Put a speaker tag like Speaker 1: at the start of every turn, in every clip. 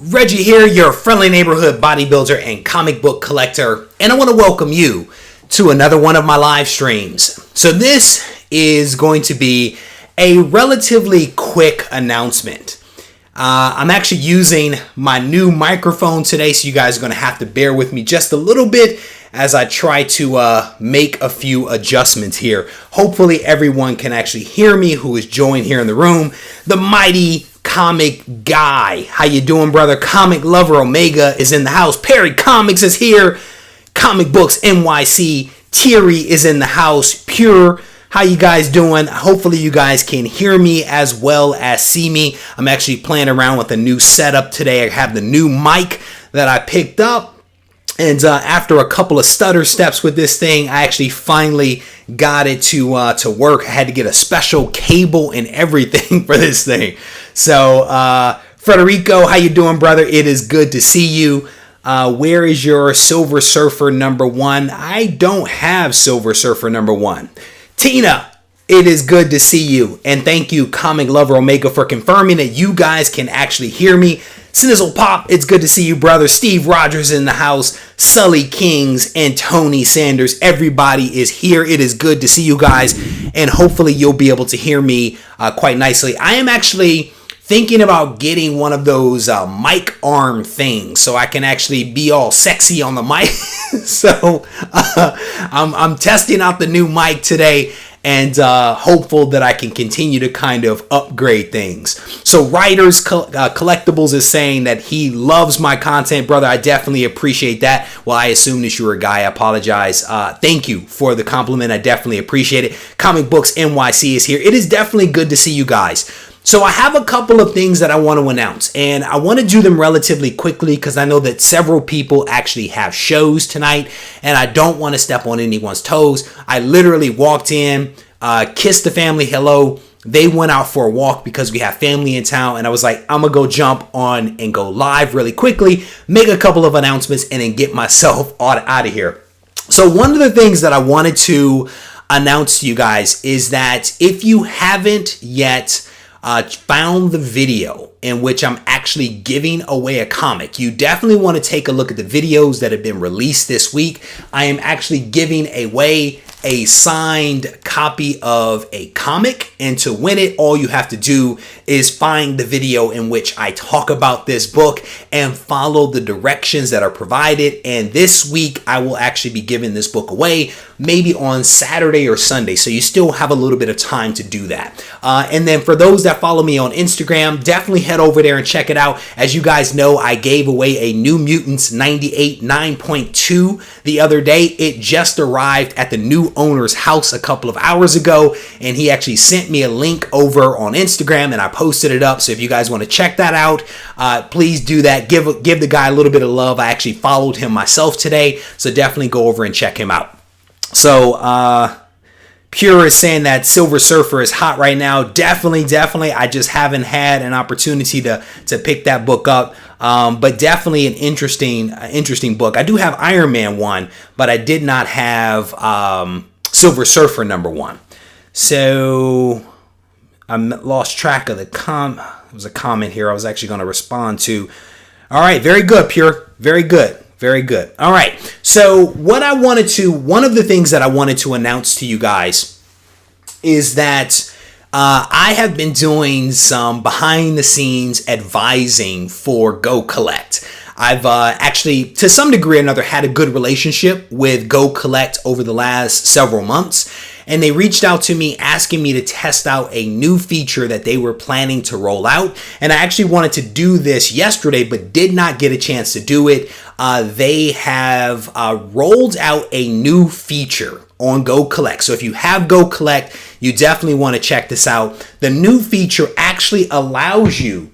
Speaker 1: Reggie here, your friendly neighborhood bodybuilder and comic book collector, and I want to welcome you to another one of my live streams. So this is going to be a relatively quick announcement. I'm actually using my new microphone today, so you guys are going to have to bear with me just a little bit as I try to make a few adjustments here. Hopefully everyone can actually hear me who is joined here in the room. The mighty comic guy. How you doing, brother? Comic lover Omega is in the house. Perry Comics is here. Comic Books NYC. Thierry is in the house. Pure. How you guys doing? Hopefully you guys can hear me as well as see me. I'm actually playing around with a new setup today. I have the new mic that I picked up. And after a couple of stutter steps with this thing, I actually finally got it to work. I had to get a special cable and everything for this thing. So, Federico, how you doing, brother? It is good to see you. Where is your Silver Surfer number 1? I don't have Silver Surfer number 1. Tina, it is good to see you. And thank you, Comic Lover Omega, for confirming that you guys can actually hear me. Snizzle Pop, it's good to see you, brother. Steve Rogers in the house. Sully Kings and Tony Sanders. Everybody is here. It is good to see you guys. And hopefully you'll be able to hear me quite nicely. I am actually thinking about getting one of those mic arm things so I can actually be all sexy on the mic. So I'm testing out the new mic today and hopeful that I can continue to kind of upgrade things. So Writers Collectibles is saying that he loves my content, brother. I definitely appreciate that. Well, I assume that you were a guy. I apologize. Thank you for the compliment. I definitely appreciate it. Comic Books NYC is here. It is definitely good to see you guys. So I have a couple of things that I want to announce, and I want to do them relatively quickly because I know that several people actually have shows tonight, and I don't want to step on anyone's toes. I literally walked in, kissed the family hello. They went out for a walk because we have family in town, and I was like, I'm going to go jump on and go live really quickly, make a couple of announcements, and then get myself out of here. So one of the things that I wanted to announce to you guys is that if you haven't yet found the video in which I'm actually giving away a comic, you definitely want to take a look at the videos that have been released this week. I am actually giving away a signed copy of a comic, and to win it, all you have to do is find the video in which I talk about this book and follow the directions that are provided. And this week I will actually be giving this book away maybe on Saturday or Sunday, so you still have a little bit of time to do that. And then for those that follow me on Instagram, definitely head over there and check it out. As you guys know, I gave away a New Mutants 98 9.2 the other day. It just arrived at the new owner's house a couple of hours ago, and he actually sent me a link over on Instagram, and I posted it up. So if you guys want to check that out, please do that. Give the guy a little bit of love. I actually followed him myself today, so definitely go over and check him out. So Pure is saying that Silver Surfer is hot right now. Definitely. I just haven't had an opportunity to pick that book up. But definitely an interesting book. I do have Iron Man 1, but I did not have Silver Surfer number 1. So I lost track of There was a comment here I was actually going to respond to. All right, very good, Pure. Very good. All right. So one of the things that I wanted to announce to you guys is that I have been doing some behind the scenes advising for GoCollect. I've actually, to some degree or another, had a good relationship with GoCollect over the last several months. And they reached out to me asking me to test out a new feature that they were planning to roll out. And I actually wanted to do this yesterday, but did not get a chance to do it. They have rolled out a new feature on GoCollect. So if you have GoCollect, you definitely want to check this out. The new feature actually allows you,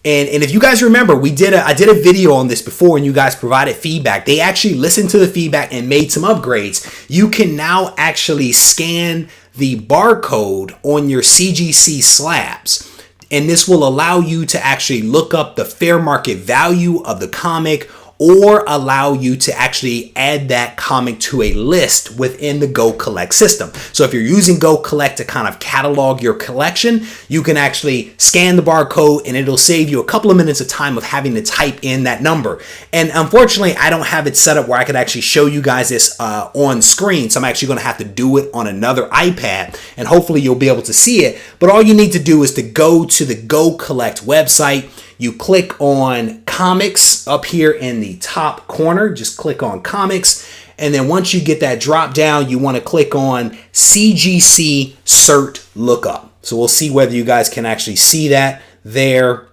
Speaker 1: and if you guys remember, I did a video on this before and you guys provided feedback. They actually listened to the feedback and made some upgrades. You can now actually scan the barcode on your CGC slabs. And this will allow you to actually look up the fair market value of the comic or allow you to actually add that comic to a list within the GoCollect system. So if you're using GoCollect to kind of catalog your collection, you can actually scan the barcode and it'll save you a couple of minutes of time of having to type in that number. And unfortunately, I don't have it set up where I could actually show you guys this on screen. So I'm actually going to have to do it on another iPad, and hopefully you'll be able to see it. But all you need to do is to go to the GoCollect website. You click on comics up here in the top corner. Just click on comics. And then once you get that drop down, you want to click on Cgc Cert Lookup. So we'll see whether you guys can actually see that there.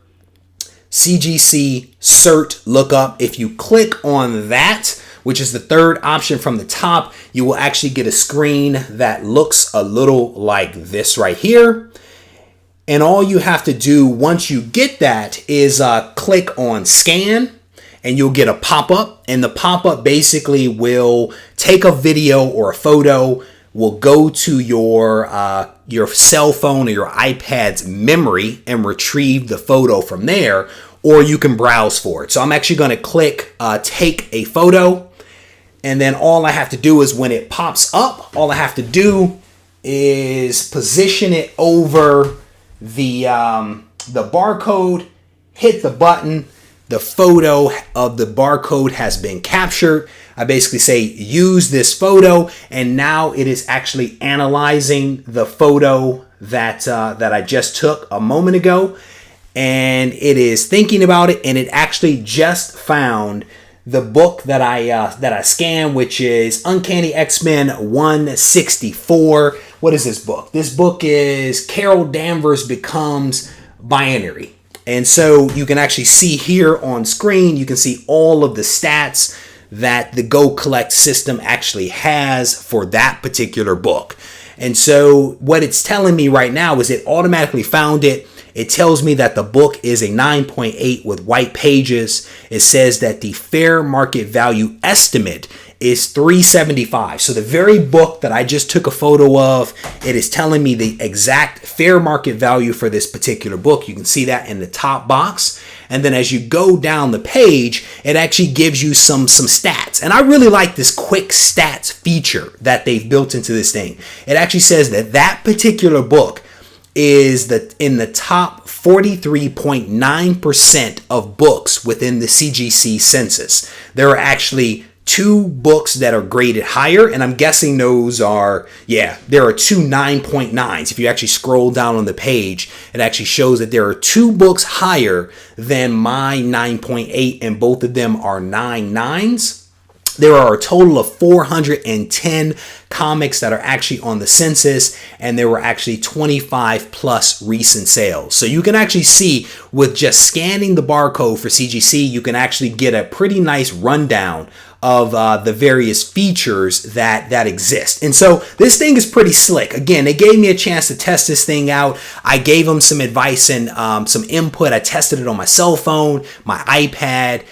Speaker 1: Cgc Cert Lookup. If you click on that, which is the third option from the top, you will actually get a screen that looks a little like this right here. And all you have to do once you get that is click on scan, and you'll get a pop-up. And the pop-up basically will take a video or a photo, will go to your cell phone or your iPad's memory and retrieve the photo from there, or you can browse for it. So I'm actually going to click take a photo. And then all I have to do is when it pops up, all I have to do is position it over the barcode, hit the button, the photo of the barcode has been captured. I basically say use this photo, and now it is actually analyzing the photo that I just took a moment ago, and it is thinking about it, and it actually just found the book that I scanned, which is Uncanny X-Men 164. What is this book? This book is Carol Danvers Becomes Binary. And so you can actually see here on screen, you can see all of the stats that the GoCollect system actually has for that particular book. And so what it's telling me right now is it automatically found it. It tells me that the book is a 9.8 with white pages. It says that the fair market value estimate is $375. So the very book that I just took a photo of, it is telling me the exact fair market value for this particular book. You can see that in the top box. And then as you go down the page, it actually gives you some stats. And I really like this quick stats feature that they've built into this thing. It actually says that that particular book is in the top 43.9% of books within the CGC census. There are actually 2 books that are graded higher, and I'm guessing those are, there are 2 9.9s. If you actually scroll down on the page, it actually shows that there are 2 books higher than my 9.8, and both of them are 9.9s. There are a total of 410 comics that are actually on the census, and there were actually 25 plus recent sales. So you can actually see with just scanning the barcode for CGC, you can actually get a pretty nice rundown of the various features that exist. And so this thing is pretty slick. Again, they gave me a chance to test this thing out. I gave them some advice and some input. I tested it on my cell phone, my iPad,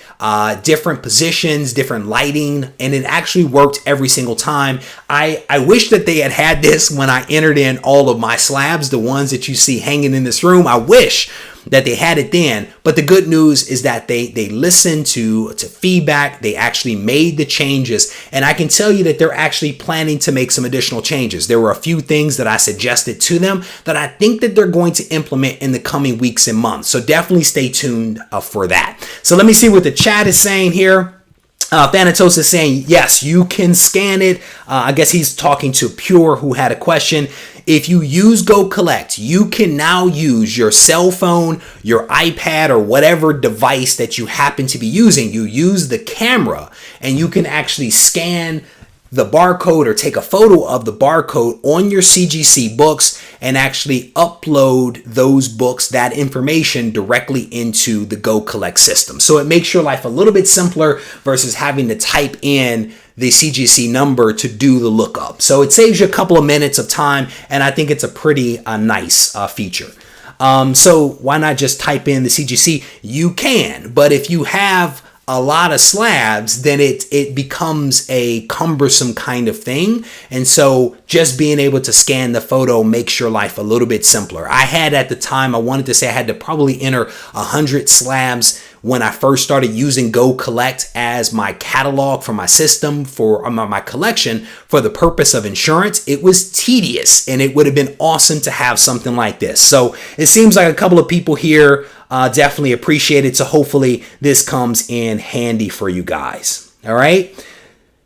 Speaker 1: different positions, different lighting, and it actually worked every single time. I wish that they had this when I entered in all of my slabs, the ones that you see hanging in this room. I wish that they had it then, but the good news is that they listened to feedback. They actually made the changes, and I can tell you that they're actually planning to make some additional changes. There were a few things that I suggested to them that I think that they're going to implement in the coming weeks and months, so definitely stay tuned for that. So let me see what the chat is saying here. Thanatos is saying, yes, you can scan it. I guess he's talking to Pure, who had a question. If you use GoCollect, you can now use your cell phone, your iPad, or whatever device that you happen to be using. You use the camera, and you can actually scan the barcode or take a photo of the barcode on your CGC books and actually upload those books, that information, directly into the GoCollect system. So it makes your life a little bit simpler versus having to type in the CGC number to do the lookup. So it saves you a couple of minutes of time, and I think it's a pretty nice feature. So why not just type in the CGC? You can, but if you have a lot of slabs, then it becomes a cumbersome kind of thing. And so just being able to scan the photo makes your life a little bit simpler. I had at the time, I wanted to say I had to probably enter 100 slabs when I first started using GoCollect as my catalog for my system, for my collection, for the purpose of insurance, it was tedious, and it would have been awesome to have something like this. So it seems like a couple of people here definitely appreciate it. So hopefully this comes in handy for you guys. All right.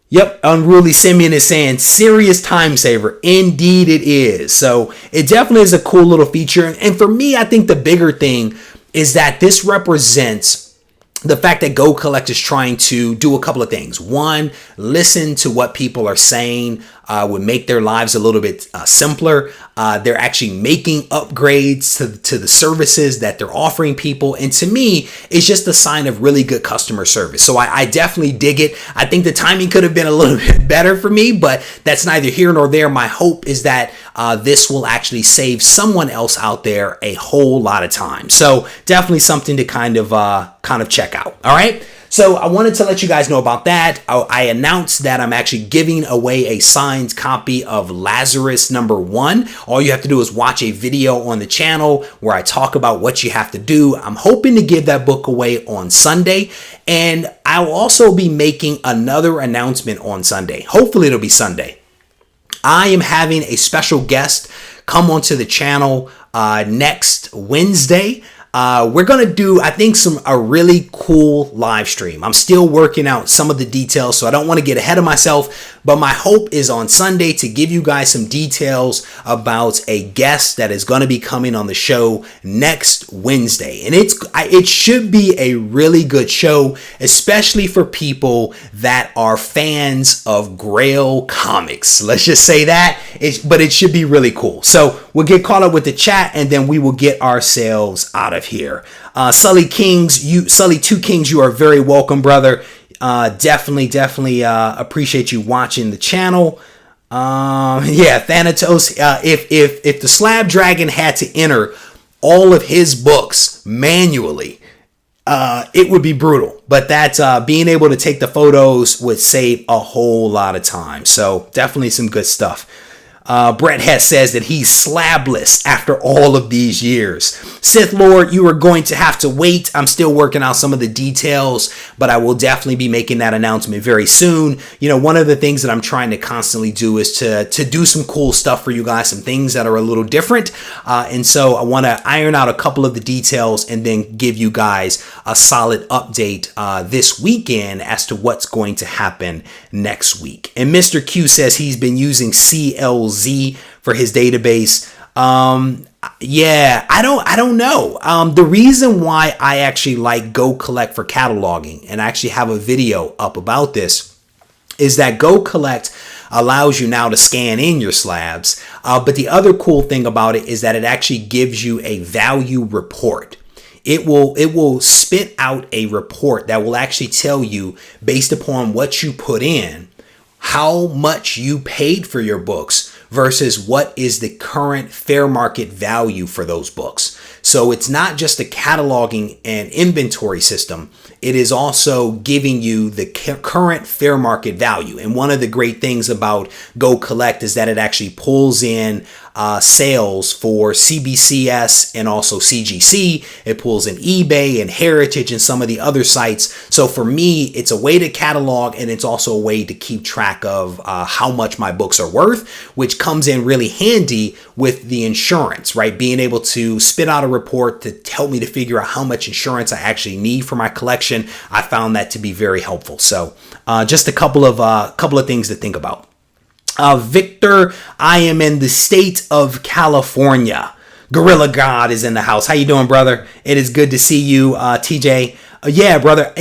Speaker 1: Yep, Unruly Simeon is saying serious time saver. Indeed it is. So it definitely is a cool little feature. And for me, I think the bigger thing is that this represents the fact that GoCollect is trying to do a couple of things. One, listen to what people are saying, would make their lives a little bit simpler. They're actually making upgrades to the services that they're offering people. And to me, it's just a sign of really good customer service. So I definitely dig it. I think the timing could have been a little bit better for me, but that's neither here nor there. My hope is that this will actually save someone else out there a whole lot of time. So definitely something to kind of check out. All right. So I wanted to let you guys know about that. I announced that I'm actually giving away a signed copy of Lazarus #1. All you have to do is watch a video on the channel where I talk about what you have to do. I'm hoping to give that book away on Sunday, and I'll also be making another announcement on Sunday. Hopefully it'll be Sunday. I am having a special guest come onto the channel next Wednesday. We're going to do, I think, a really cool live stream. I'm still working out some of the details, so I don't want to get ahead of myself, but my hope is on Sunday to give you guys some details about a guest that is going to be coming on the show next Wednesday. And it should be a really good show, especially for people that are fans of Grail comics. Let's just say that, but it should be really cool. So we'll get caught up with the chat, and then we will get ourselves out of here. Sully 2 Kings, you are very welcome, brother. Definitely appreciate you watching the channel. Yeah, Thanatos, if the Slab Dragon had to enter all of his books manually, it would be brutal. But that being able to take the photos would save a whole lot of time. So definitely some good stuff. Brett Hess says that he's slabless after all of these years. Sith Lord, you are going to have to wait. I'm still working out some of the details, but I will definitely be making that announcement very soon. You know, one of the things that I'm trying to constantly do is to do some cool stuff for you guys, some things that are a little different. And so I want to iron out a couple of the details and then give you guys a solid update this weekend as to what's going to happen next week. And Mr. Q says he's been using CLZ for his database. Yeah, I don't know. The reason why I actually like GoCollect for cataloging, and I actually have a video up about this, is that GoCollect allows you now to scan in your slabs. But the other cool thing about it is that it actually gives you a value report. It will spit out a report that will actually tell you, based upon what you put in, how much you paid for your books versus what is the current fair market value for those books. So it's not just a cataloging and inventory system. It is also giving you the current fair market value. And one of the great things about GoCollect is that it actually pulls in sales for CBCS and also CGC. It pulls in eBay and Heritage and some of the other sites. So for me, it's a way to catalog, and it's also a way to keep track of how much my books are worth, which comes in really handy with the insurance, right? Being able to spit out a report to help me to figure out how much insurance I actually need for my collection. I found that to be very helpful. So just a couple of things to think about. Victor, I am in the state of California. Gorilla God is in the house. How you doing, brother? It is good to see you, TJ. Yeah, brother.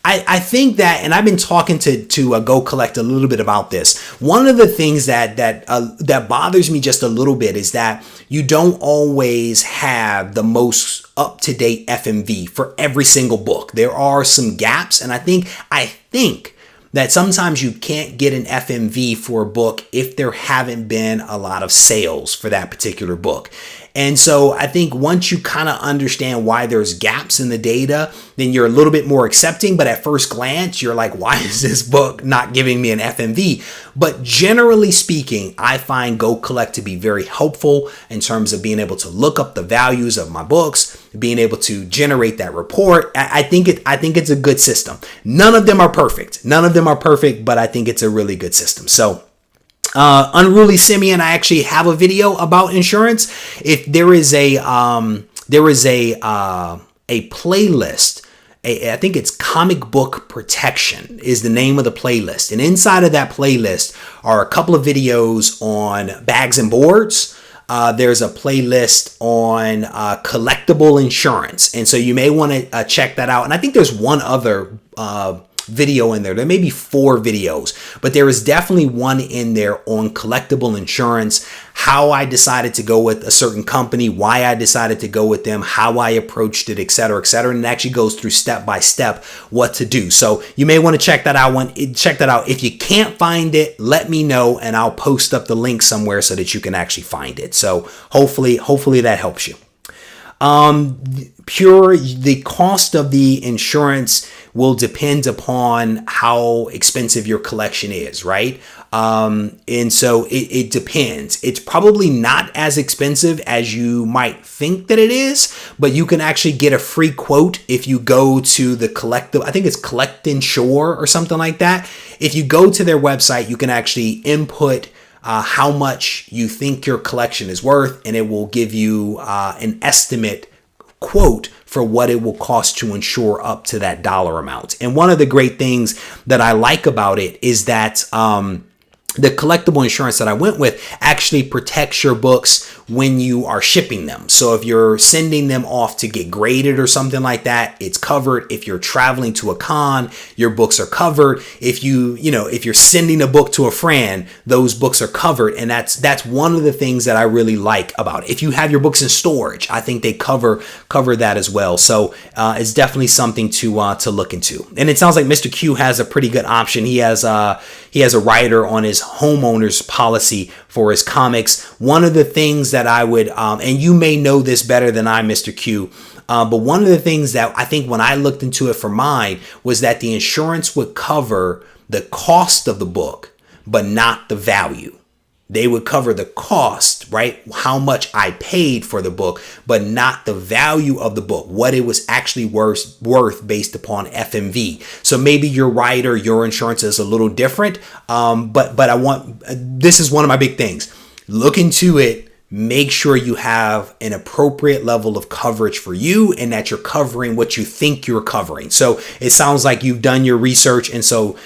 Speaker 1: I think that, and I've been talking to GoCollect a little bit about this. One of the things that bothers me just a little bit is that you don't always have the most up-to-date FMV for every single book. There are some gaps, and I think that sometimes you can't get an FMV for a book if there haven't been a lot of sales for that particular book. And so I think once you kind of understand why there's gaps in the data, then you're a little bit more accepting. But at first glance, you're like, why is this book not giving me an FMV? But generally speaking, I find GoCollect to be very helpful in terms of being able to look up the values of my books, being able to generate that report. I think it's a good system. None of them are perfect. But I think it's a really good system. So Unruly Simeon, I actually have a video about insurance. If there is a playlist, I think it's Comic Book Protection is the name of the playlist. And inside of that playlist are a couple of videos on bags and boards. There's a playlist on collectible insurance. And so you may want to check that out. And I think there's one other video in there. There may be 4 videos, but there is definitely one in there on collectible insurance, how I decided to go with a certain company, why I decided to go with them, how I approached it, etc., etc. And it actually goes through step by step what to do. So you may want to check that out. If you can't find it, let me know and I'll post up the link somewhere so that you can actually find it. So hopefully that helps you. The cost of the insurance will depend upon how expensive your collection is, right? And so it depends. It's probably not as expensive as you might think that it is, but you can actually get a free quote if you go to the I think it's Collect Insure or something like that. If you go to their website, you can actually input how much you think your collection is worth, and it will give you an estimate quote for what it will cost to insure up to that dollar amount. And one of the great things that I like about it is that the collectible insurance that I went with actually protects your books when you are shipping them. So if you're sending them off to get graded or something like that, it's covered. If you're traveling to a con, your books are covered. If you're sending a book to a friend, those books are covered. And that's one of the things that I really like about it. If you have your books in storage, I think they cover that as well. So it's definitely something to look into. And it sounds like Mr. Q has a pretty good option. He has a rider on his homeowner's policy for his comics. One of the things that I would, and you may know this better than I, Mr. Q, but one of the things that I think when I looked into it for mine was that the insurance would cover the cost of the book, but not the value. They would cover the cost, right? How much I paid for the book, but not the value of the book, what it was actually worth based upon FMV. So maybe your rider, your insurance is a little different. But this is one of my big things. Look into it. Make sure you have an appropriate level of coverage for you and that you're covering what you think you're covering. So it sounds like you've done your research, and so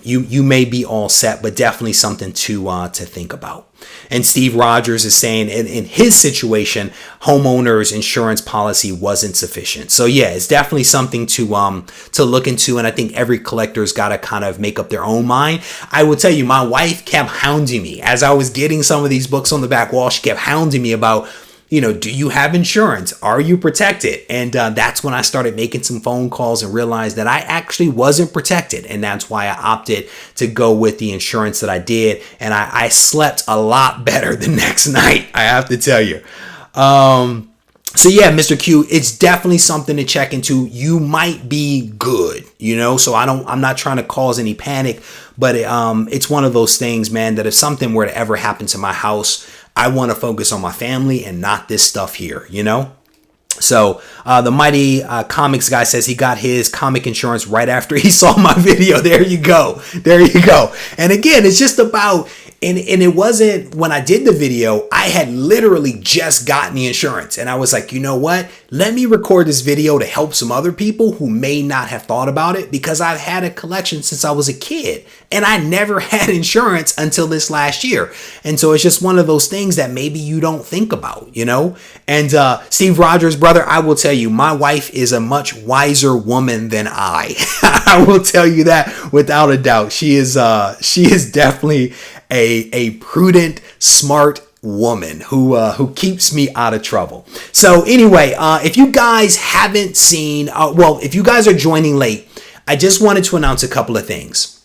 Speaker 1: you may be all set, but definitely something to think about. And Steve Rogers is saying in his situation, homeowner's insurance policy wasn't sufficient. So yeah, it's definitely something to look into. And I think every collector's got to kind of make up their own mind. I will tell you, my wife kept hounding me as I was getting some of these books on the back wall. She kept hounding me about, do you have insurance? Are you protected? And that's when I started making some phone calls and realized that I actually wasn't protected. And that's why I opted to go with the insurance that I did. And I slept a lot better the next night, I have to tell you. So yeah, Mr. Q, it's definitely something to check into. You might be good, so I'm not trying to cause any panic, but it's one of those things, man, that if something were to ever happen to my house, I want to focus on my family and not this stuff here, So the Mighty Comics guy says he got his comic insurance right after he saw my video. There you go. And again, it's just about, and it wasn't when I did the video, I had literally just gotten the insurance. And I was like, you know what? Let me record this video to help some other people who may not have thought about it, because I've had a collection since I was a kid and I never had insurance until this last year. And so it's just one of those things that maybe you don't think about, And Steve Rogers, brother, I will tell you, my wife is a much wiser woman than I. I will tell you that without a doubt. She is definitely a prudent, smart woman who keeps me out of trouble. So anyway, if you guys haven't seen, if you guys are joining late, I just wanted to announce a couple of things.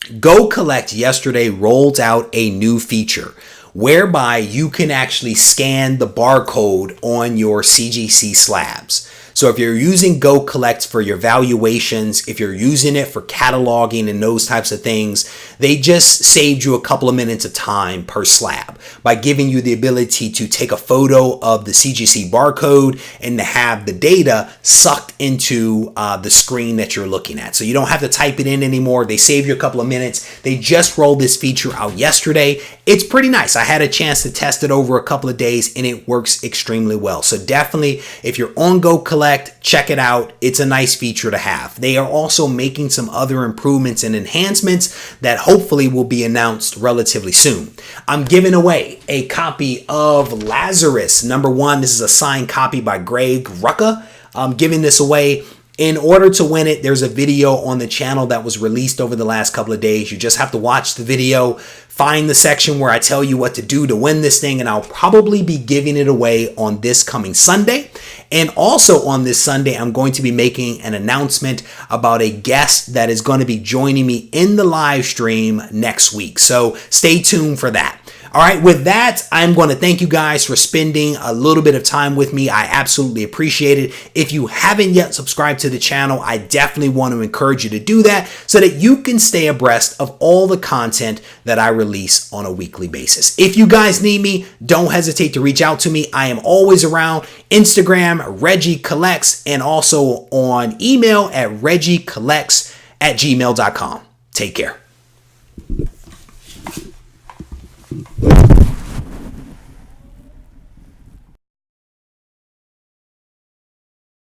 Speaker 1: GoCollect yesterday rolled out a new feature whereby you can actually scan the barcode on your CGC slabs. So if you're using GoCollect for your valuations, if you're using it for cataloging and those types of things, they just saved you a couple of minutes of time per slab by giving you the ability to take a photo of the CGC barcode and to have the data sucked into the screen that you're looking at. So you don't have to type it in anymore. They save you a couple of minutes. They just rolled this feature out yesterday. It's pretty nice. I had a chance to test it over a couple of days and it works extremely well. So definitely, if you're on GoCollect, check it out. It's a nice feature to have. They are also making some other improvements and enhancements that hopefully will be announced relatively soon. I'm giving away a copy of Lazarus #1. This is a signed copy by Greg Rucka. I'm giving this away. In order to win it, there's a video on the channel that was released over the last couple of days. You just have to watch the video, find the section where I tell you what to do to win this thing, and I'll probably be giving it away on this coming Sunday. And also on this Sunday, I'm going to be making an announcement about a guest that is going to be joining me in the live stream next week. So stay tuned for that. All right, with that, I'm going to thank you guys for spending a little bit of time with me. I absolutely appreciate it. If you haven't yet subscribed to the channel, I definitely want to encourage you to do that so that you can stay abreast of all the content that I release on a weekly basis. If you guys need me, don't hesitate to reach out to me. I am always around. Instagram, RegieCollects, and also on email at RegieCollects@gmail.com. Take care.